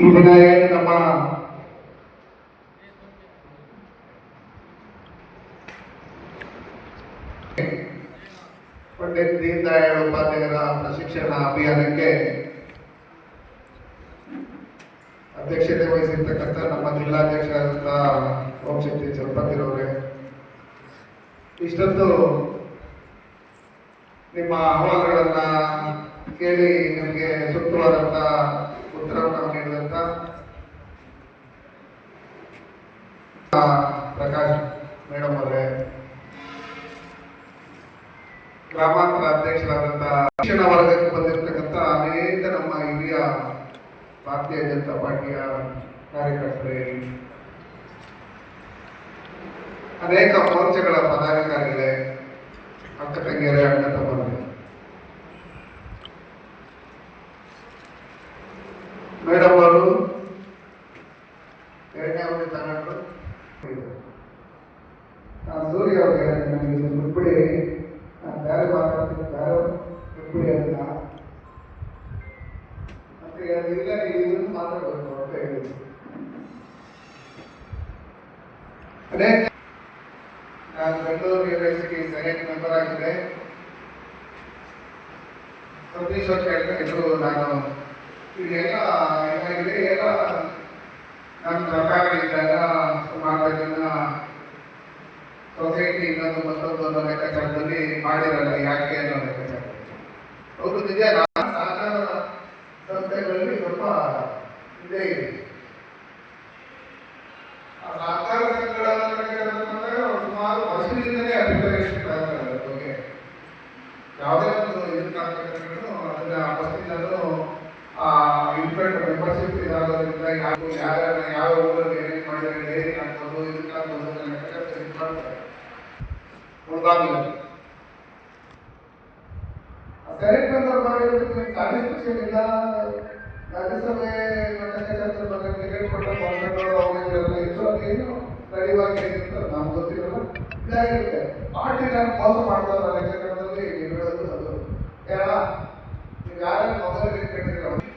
ಈ ದಿನ ಏನು ನಮ್ಮ ಪಂಡಿತ್ ದೀನ್ ದಯಾಳ್ ಉಪಾಧ್ಯಾಯರ ಪ್ರಶಿಕ್ಷಣ ಅಭಿಯಾನಕ್ಕೆ ಅಧ್ಯಕ್ಷತೆ ವಹಿಸಿರ್ತಕ್ಕಂಥ ನಮ್ಮ ಜಿಲ್ಲಾಧ್ಯಕ್ಷರಾದಂಥ ಓಂಶಕ್ತಿ ಚಲಪತಿರವರೇ, ಇಷ್ಟೊತ್ತು ನಿಮ್ಮ ಅಹವಾಲುಗಳನ್ನ ಕೇಳಿ ನಿಮಗೆ ಸೂಕ್ತವಾದಂಥ ಉತ್ತರವನ್ನು ನೀಡಿದಂಥ ಪ್ರಕಾಶ್ ಮೇಡಮ್ ಅವರೇ, ಗ್ರಾಮಾಂತರ ಅಧ್ಯಕ್ಷರಾದಂತಹ ಶಿಕ್ಷಣ ವರ್ಗಕ್ಕೆ ಬಂದಿರತಕ್ಕಂಥ ಅನೇಕ ನಮ್ಮ ಹಿರಿಯ ಭಾರತೀಯ ಜನತಾ ಪಾರ್ಟಿಯ ಕಾರ್ಯಕರ್ತರೇ, ಅನೇಕ ಮೋರ್ಚಾಗಳ ಪದಾಧಿಕಾರಿಗಳೇ, ಅಕ್ಕ ತಂಗಿಯರೇ, ಅಣ್ಣ ತಮ್ಮರೇ, ಮೇಡಮ್ ಅವರು ಎರಡನೇ ಅವಧಿ ತಗೊಂಡು ಸೂರ್ಯ ಅವರಿಗೆ ನನಗೆ ಬಿಟ್ಬಿಡಿ, ನಾನು ಬೇರೆ ಮಾತಾಡ್ತೀನಿ, ಬೇರೆ ಬಿಟ್ಬಿಡಿ ಅಂತ ಇಲ್ಲ, ನೀವು ಮಾತಾಡಬೇಕು ಅಂತ ಹೇಳಿದ್ರು. ಅದೇ ನಾನು ಬೆಂಗಳೂರು ಯೂನಿವರ್ಸಿಟಿ ಸೆನೆಟ್ ಮೆಂಬರ್ ಆಗಿದೆ. ಸತೀಶ್ ಅವ್ರು ಹೇಳ್ತಾಯಿದ್ರು, ನಾನು ಇದೆಲ್ಲ ಏನಾಗಿದೆ, ಎಲ್ಲ ನಮ್ಮ ಸರ್ಕಾರಗಳಿದ್ದಾಗ ಸುಮಾರು ಜನ ಸೊಸೈಟಿ ಇನ್ನೊಂದು ಮತ್ತೊಂದು ಲೆಕ್ಕಾಚಾರದಲ್ಲಿ ಮಾಡಿರಲ್ಲ, ಯಾಕೆ ಅನ್ನೋ ಲೆಕ್ಕಾಚಾರ. ಹೌದು, ನಿಜ. ಸಹಕಾರ ಸಂಸ್ಥೆಗಳಲ್ಲಿ ಸ್ವಲ್ಪ ಇದೇ ಇದೆ. ಆ ಸಹಕಾರ ಸಂಘಗಳ ಸುಮಾರು ವರ್ಷದಿಂದಲೇ ಅಭಿಪ್ರಾಯ ಬಗ್ಗೆ ಯಾವುದೇ ಒಂದು ಇದಕ್ಕಾಗ್ತಕ್ಕಂಥದ್ದು ಅದನ್ನ ಫಸ್ಟಿಂದಲೂ ಇಂಪ್ರೆಂಟ್ ಮೆಂಬರ್ಶಿಪ್ ಇದಾಗೋದ್ರಿಂದ ಯಾವ ಊರಲ್ಲಿ ಏನೇನು ಮಾಡಿದರೆ ಡೈರಿ ಹಾಕ್ಬೋದು, ಇದಕ್ಕಾಗ್ಬೋದು ಇದು ಮಾಡ್ತಾರೆ. ಉಳ್ದಾಗಲಿ ಸೆನೆಟ್ ಮೆಂಬರ್ ಮಾಡಿರೋದಕ್ಕೆ ಸ್ಯಾಟಿಸ್ಫ್ಯಾಕ್ಷನ್ ಇಲ್ಲ. ರಾಜ್ಯಸಭೆ ಲೆಕ್ಕಾಚಾರದ ಬಗ್ಗೆ ಟಿಕೆಟ್ ಕೊಟ್ಟ ಕಾನ್ಸೆಪ್ಟ್ಗಳು ಅವುಗಳೆಲ್ಲ ಇತ್ತು, ಅದೇನು ಸರಿಯಾಗಿ ನಮ್ಗೆ ಗೊತ್ತಿರಲ್ಲ. ಇದಾಗಿರುತ್ತೆ, ಪಾರ್ಟಿ ನಾನು ಮೋಸ ಮಾಡ್ತಾರೆ ಲೆಕ್ಕಾಚಾರದಲ್ಲಿ ಹೇಳೋದು. ಅದು ಯಾರ ನೀವು ಯಾರು ಮೊದಲೇ ಕೇಳಿದ್ರೆ